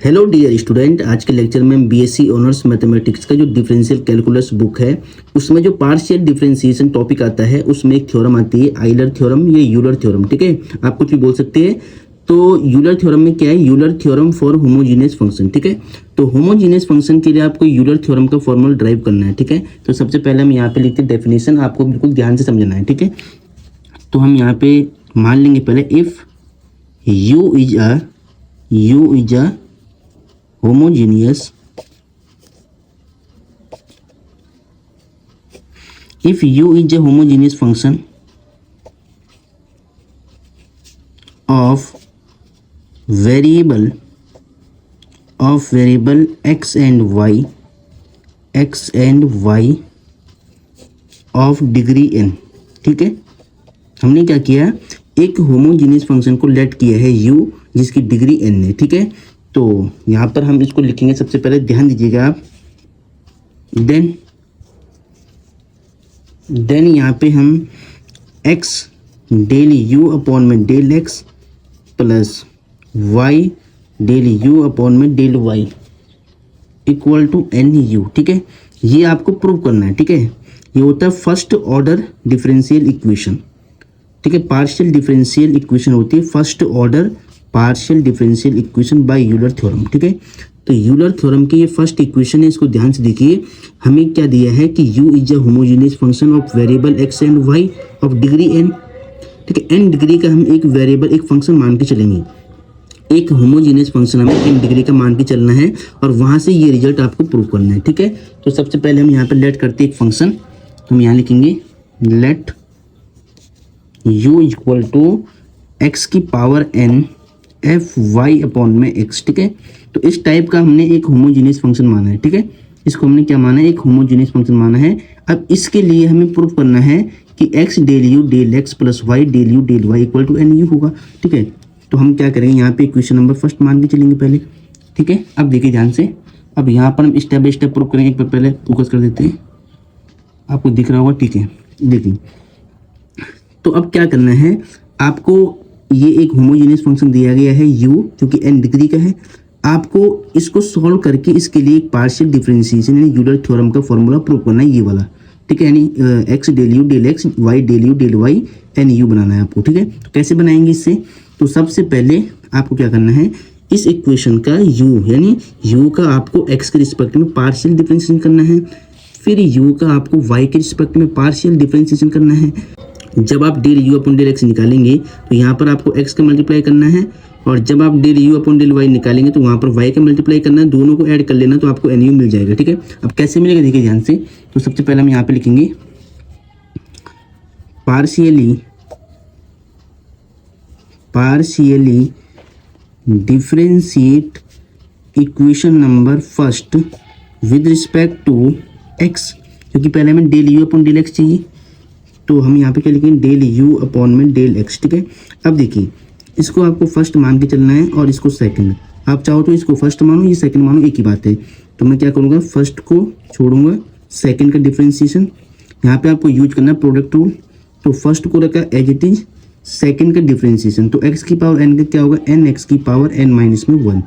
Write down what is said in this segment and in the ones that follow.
Hello dear student, आज के lecture में बीएससी ऑनर्स मैथमेटिक्स का जो डिफरेंशियल कैलकुलस बुक है उसमें जो पार्शियल डिफरेंशिएशन टॉपिक आता है उसमें एक थ्योरम आती है आइलर थ्योरम या यूलर थ्योरम। ठीक है, आप कुछ भी बोल सकते हैं। तो यूलर थ्योरम में क्या है? Euler theorem for homogeneous function. ठीक है, तो होमोजीनियस फंक्शन के लिए आपको यूलर थ्योरम का फॉर्मूला ड्राइव करना है। ठीक है, तो सबसे पहले हम यहाँ पे लिखते हैं डेफिनेशन, आपको बिल्कुल ध्यान से समझना है। ठीक है, तो हम यहाँ पे मान लेंगे पहले if you is a homogeneous if u is a homogeneous function of variable x and y of degree n। ठीक है, हमने क्या किया, एक होमोजीनियस फंक्शन को लेट किया है u जिसकी डिग्री n है। ठीक है, तो यहाँ पर हम इसको लिखेंगे, सबसे पहले ध्यान दीजिएगा आप। देन यहाँ पे हम x डेल u अपॉन में del x plus y del u upon में del y equal to n u. ठीक है, ये आपको प्रूव करना है। ठीक है, ये होता है फर्स्ट ऑर्डर डिफरेंशियल इक्वेशन। ठीक है, पार्शियल डिफरेंशियल इक्वेशन होती है first order partial differential equation by Euler theorem. ठीक है, तो यूलर थ्योरम की ये फर्स्ट इक्वेशन है, इसको ध्यान से देखिए। हमें क्या दिया है कि u is a homogeneous function of variable x and y of degree n। ठीक है, n डिग्री का हम एक वेरिएबल एक फंक्शन मान के चलेंगे, एक होमोजेनियस फंक्शन हमें n डिग्री का मान के चलना है और वहां से ये रिजल्ट आपको प्रूव करना है। ठीक है, तो सबसे पहले हम यहाँ पर लेट करते हैं एक फंक्शन, तो हम यहाँ लिखेंगे let u equal to x की power n f y upon में एक्स। ठीक है, तो इस टाइप का हमने एक होमोजीनियस फंक्शन माना है। ठीक है, इसको हमने क्या माना है, एक होमोजीनियस फंक्शन माना है। अब इसके लिए हमें प्रूफ करना है कि x del u del x plus y del u del y equal to n u होगा। ठीक है, तो हम क्या करेंगे, यहाँ पे इक्वेशन नंबर फर्स्ट मान के चलेंगे पहले। ठीक है, अब देखिए ध्यान से, अब यहाँ पर हम स्टेप बाई स्टेप प्रूफ करेंगे। एक बार पहले फोकस कर देते हैं, आपको दिख रहा होगा। ठीक है, देखिए, तो अब क्या करना है आपको, ये एक होमोजेनियस फंक्शन दिया गया है u जो कि n डिग्री का है। आपको इसको सॉल्व करके इसके लिए एक पार्शियल डिफरेंशिएशन यानी यूलर थ्योरम का फॉर्मूला प्रूव करना है, ये वाला। ठीक है, यानी x del u del x y del u del y n u बनाना है आपको। ठीक है, तो कैसे बनाएंगे इससे, तो सबसे पहले आपको क्या करना है, इस इक्वेशन का u यानी u का आपको x के रिस्पेक्ट में पार्शियल डिफरेंशिएशन करना है, फिर u का आपको y के रिस्पेक्ट में पार्शियल डिफरेंशिएशन करना है। जब आप del u upon del x निकालेंगे तो यहाँ पर आपको x का मल्टीप्लाई करना है, और जब आप del u upon del y निकालेंगे तो वहाँ पर y का मल्टीप्लाई करना है, दोनों को ऐड कर लेना तो आपको एन यू मिल जाएगा। ठीक है, अब कैसे मिलेगा देखिए ध्यान से। तो सबसे पहले हम यहाँ पे लिखेंगे partially differentiate equation number first with respect to x, क्योंकि पहले हमें del u upon del x चाहिए, तो हम यहाँ पे क्या लिखेंगे, डेल यू अपॉन में डेल एक्स। ठीक है, अब देखिए, इसको आपको फर्स्ट मान के चलना है और इसको सेकंड। आप चाहो तो इसको फर्स्ट मानो, ये सेकंड मानो, एक ही बात है। तो मैं क्या करूँगा, फर्स्ट को छोड़ूंगा, सेकंड का डिफरेंशिएशन यहाँ पे आपको यूज करना है प्रोडक्ट रूल। तो फर्स्ट को रखा एज इट इज, सेकंड का डिफरेंशिएशन, तो एक्स की पावर एन का क्या होगा, एन एक्स की पावर एन माइनस में 1।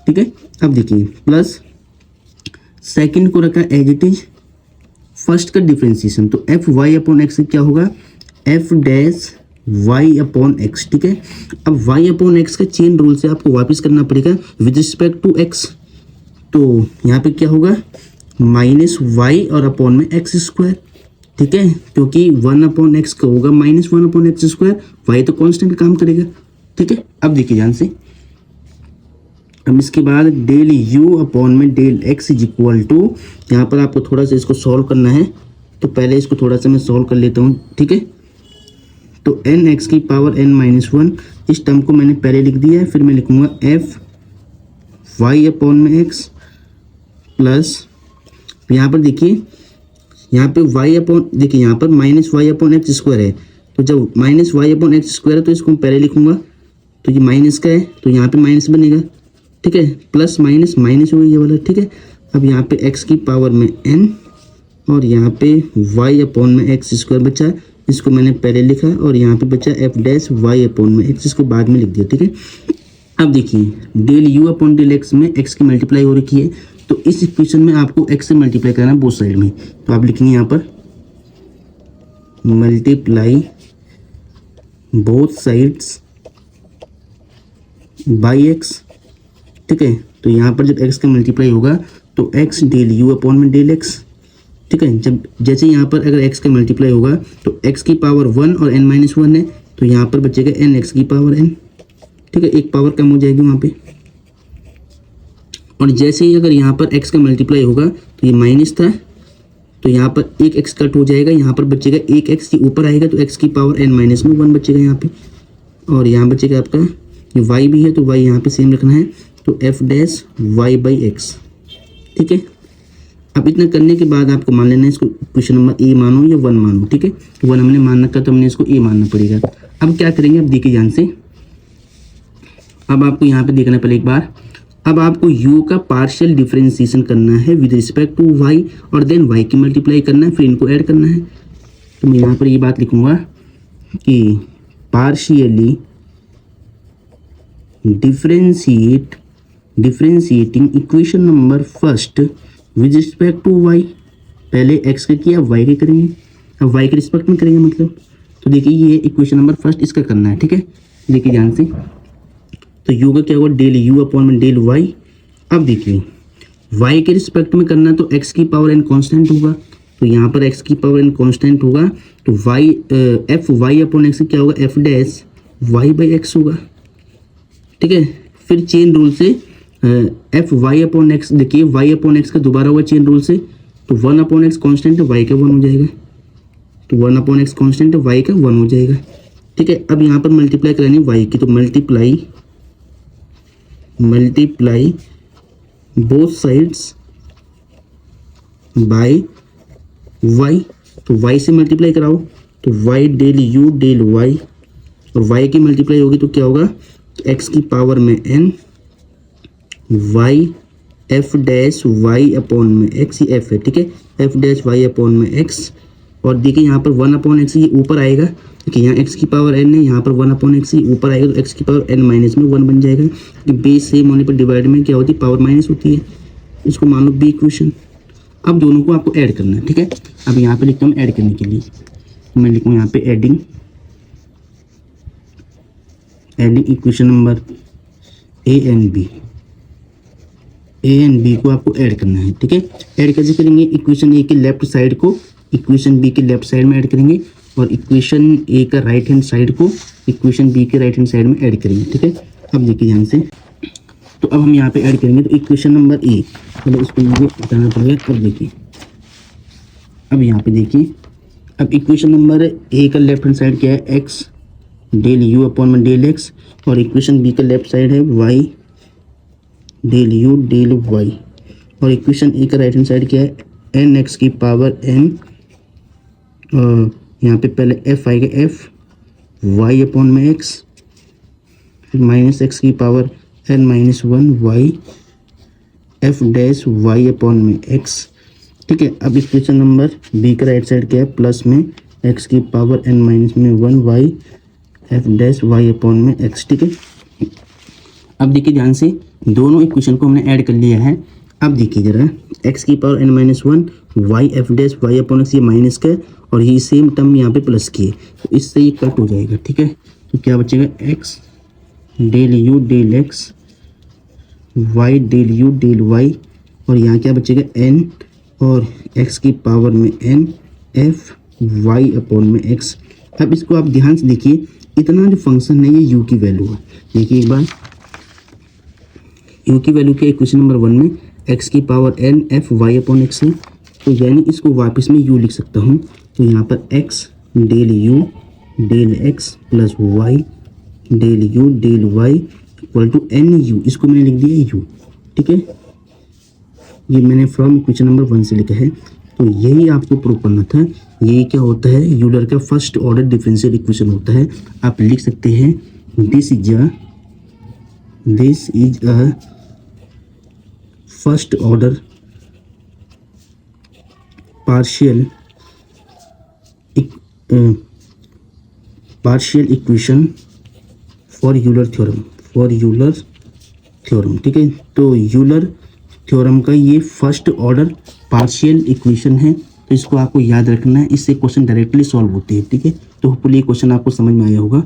ठीक है, अब देखिए प्लस सेकंड को रखा एज इट इज, फर्स्ट का डिफरेंशिएशन, तो एफ वाई अपॉन एक्स क्या होगा, f dash y upon x. ठीक है, अब वाई अपॉन एक्स का चेन रूल से आपको वापस करना पड़ेगा विद रिस्पेक्ट टू एक्स, तो यहाँ पे क्या होगा, माइनस वाई और अपॉन में एक्स स्क्वायर। ठीक है, क्योंकि 1 अपॉन एक्स का होगा minus 1 upon x square, y तो कॉन्स्टेंट काम करेगा। ठीक है, अब देखिए ध्यान से, अब इसके बाद डेल u अपॉन में del x is equal to, यहाँ पर आपको थोड़ा सा इसको सॉल्व करना है, तो पहले इसको थोड़ा सा मैं सॉल्व कर लेता हूँ। ठीक है, तो एन एक्स की पावर n माइनस 1, इस टर्म को मैंने पहले लिख दिया है, फिर मैं लिखूँगा एफ वाई अपॉन में x प्लस, यहाँ पर देखिए, यहाँ पे y अपॉन, देखिए यहाँ पर minus y upon x square है, तो जब minus y upon x square है तो इसको मैं पहले लिखूँगा, तो ये माइनस का है तो यहाँ पे माइनस बनेगा। ठीक है, प्लस माइनस माइनस हो गई ये वाला। ठीक है, अब यहाँ पे x की पावर में n और यहाँ पे y अपॉन में एक्स स्क्वायर बचा, इसको मैंने पहले लिखा, और यहाँ पे बचा एफ डैश वाई अपॉन में एक्स, इसको बाद में लिख दिया। ठीक है, अब देखिए del u upon del x में एक्स की मल्टीप्लाई हो रखी है, तो इस इक्वेशन में आपको एक्स से मल्टीप्लाई करना है बोथ साइड में। तो आप लिखेंगे यहाँ पर multiply both sides by x. ठीक है, तो यहाँ पर जब एक्स का मल्टीप्लाई होगा तो एक्स डेल यू अपॉन में डेल एक्स। ठीक है, जब जैसे यहाँ पर अगर एक्स का मल्टीप्लाई होगा तो एक्स की पावर 1 और n माइनस 1 है, तो यहाँ पर बचेगा एन एक्स की पावर n। ठीक है, एक पावर कम हो जाएगी वहाँ पे। और जैसे ही अगर यहाँ पर x का मल्टीप्लाई होगा तो ये माइनस था, तो यहाँ पर एक x कट हो जाएगा, यहाँ पर बचेगा एक x के ऊपर आएगा तो x की पावर n माइनस में 1 बचेगा यहाँ पे। और यहाँ बचेगा आपका ये y भी है तो y यहाँ पे सेम रखना है, तो f dash y by x. ठीक है, अब इतना करने के बाद आपको मान लेना है इसको क्वेश्चन नंबर ए मानो या 1 मानो। ठीक है, तो 1 हमने मान रखा तो हमने इसको ए मानना पड़ेगा। अब क्या करेंगे, अब देखिए ध्यान से, अब आपको यहाँ पे देखना पहले एक बार। अब आपको u का पार्शियल डिफरेंशिएशन करना है विद रिस्पेक्ट टू y और देन y की मल्टीप्लाई करना है, फिर इनको ऐड करना है। तो मैं यहाँ पर ये बात लिखूंगा कि partially differentiating equation number first with respect to y। पहले x का किया, y के करेंगे, अब y के रिस्पेक्ट में करेंगे मतलब। तो देखिए ये इक्वेशन नंबर फर्स्ट इसका करना है। ठीक है, देखिए ध्यान से, तो u का क्या होगा डेल u अपॉन में डेल y। अब देखिए y के रिस्पेक्ट में करना तो x की पावर n कांस्टेंट होगा, तो यहाँ पर x की पावर n कांस्टेंट होगा तो y f y upon x क्या होगा f dash y by x होगा। ठीक है, फिर चेन रूल से एफ वाई अपॉन एक्स, देखिए y अपॉन एक्स का दोबारा हुआ चेन रूल से, तो 1 अपॉन एक्स कॉन्स्टेंट है y का 1 हो जाएगा, तो 1 अपॉन एक्स कॉन्स्टेंट है y का 1 हो जाएगा। ठीक है, अब यहाँ पर मल्टीप्लाई करानी y की, तो multiply both sides by y। तो y से मल्टीप्लाई कराओ तो y del u del y, और y की मल्टीप्लाई होगी तो क्या होगा x की पावर में n y f dash y upon में x, ये f है। ठीक है, f डैश y अपॉन में x। और देखिए यहाँ पर 1 अपॉन एक्स ये ऊपर आएगा, देखिए यहाँ x की पावर n है, यहाँ पर 1 अपॉन एक्स ये ऊपर आएगा तो x की पावर n माइनस में 1 बन जाएगा, कि बेस सेम होने पर डिवाइड में क्या होती है पावर माइनस होती है। इसको मान लो बी इक्वेशन। अब दोनों को आपको ऐड करना है। ठीक है, अब यहाँ पे लिखता हूँ ऐड करने के लिए, मैं लिखूँ यहाँ पे adding equation number A and B को आपको ऐड करना है। ठीक है, ऐड कैसे करेंगे, इक्वेशन ए के लेफ्ट साइड को इक्वेशन बी के लेफ्ट साइड में ऐड करेंगे, और इक्वेशन ए का राइट हैंड साइड को इक्वेशन बी के राइट हैंड साइड में ऐड करेंगे। ठीक है, अब देखिए ध्यान से, तो अब हम यहाँ पे ऐड करेंगे तो इक्वेशन नंबर ए, मतलब इसको मुझे बताना पड़ेगा। अब देखिए, अब यहाँ पे देखिए, अब इक्वेशन नंबर ए का लेफ्ट हैंड साइड क्या है एक्स डेल यू अपॉन में डेल एक्स, और इक्वेशन बी का लेफ्ट साइड है y del u del y, और इक्वेशन ए का राइट हैंड साइड क्या है एन एक्स की पावर एन, और यहाँ पे पहले एफ आएगा एफ वाई अपॉन में एक्स, फिर माइनस एक्स की power n minus 1 y f dash y upon में एक्स। ठीक है, अब इक्वेशन नंबर बी का राइट साइड क्या है प्लस में एक्स की पावर एन माइनस में 1 y f dash y upon में एक्स। ठीक है, अब देखिए ध्यान से, दोनों इक्वेशन को हमने ऐड कर लिया है। अब देखिए जरा, एक्स की power n minus 1 y f dash y upon x, ये माइनस का और ये सेम टर्म यहाँ पे प्लस की है, तो इससे ये कट हो जाएगा। ठीक है, तो क्या बचेगा x del u del x y del u del y, और यहाँ क्या बचेगा एन और एक्स की पावर में एन एफ वाई अपॉन में एक्स। अब इसको आप ध्यान से देखिए, इतना जो फंक्शन है ये यू की वैल्यू है। देखिए एक बार, यू की वैल्यू क्या है इक्वेशन नंबर 1 में एक्स की power n f y upon x है, तो यानी इसको वापस में यू लिख सकता हूँ। तो यहाँ पर x del u del x plus y del u del y equal to n u, इसको मैंने लिख दिया यू। ठीक है, ये मैंने फ्रॉम इक्वेशन नंबर 1 से लिखा है। तो यही आपको प्रूव करना था। ये क्या होता है, यूलर का फर्स्ट ऑर्डर डिफरेंशियल इक्वेशन होता है। आप लिख सकते हैं this is a first order partial equation for Euler theorem. और यूलर थ्योरम। ठीक है, तो यूलर थ्योरम का ये फर्स्ट ऑर्डर पार्शियल इक्वेशन है, तो इसको आपको याद रखना है, इससे क्वेश्चन डायरेक्टली सॉल्व होते हैं। ठीक है, तो होपफुली ये क्वेश्चन आपको समझ में आया होगा।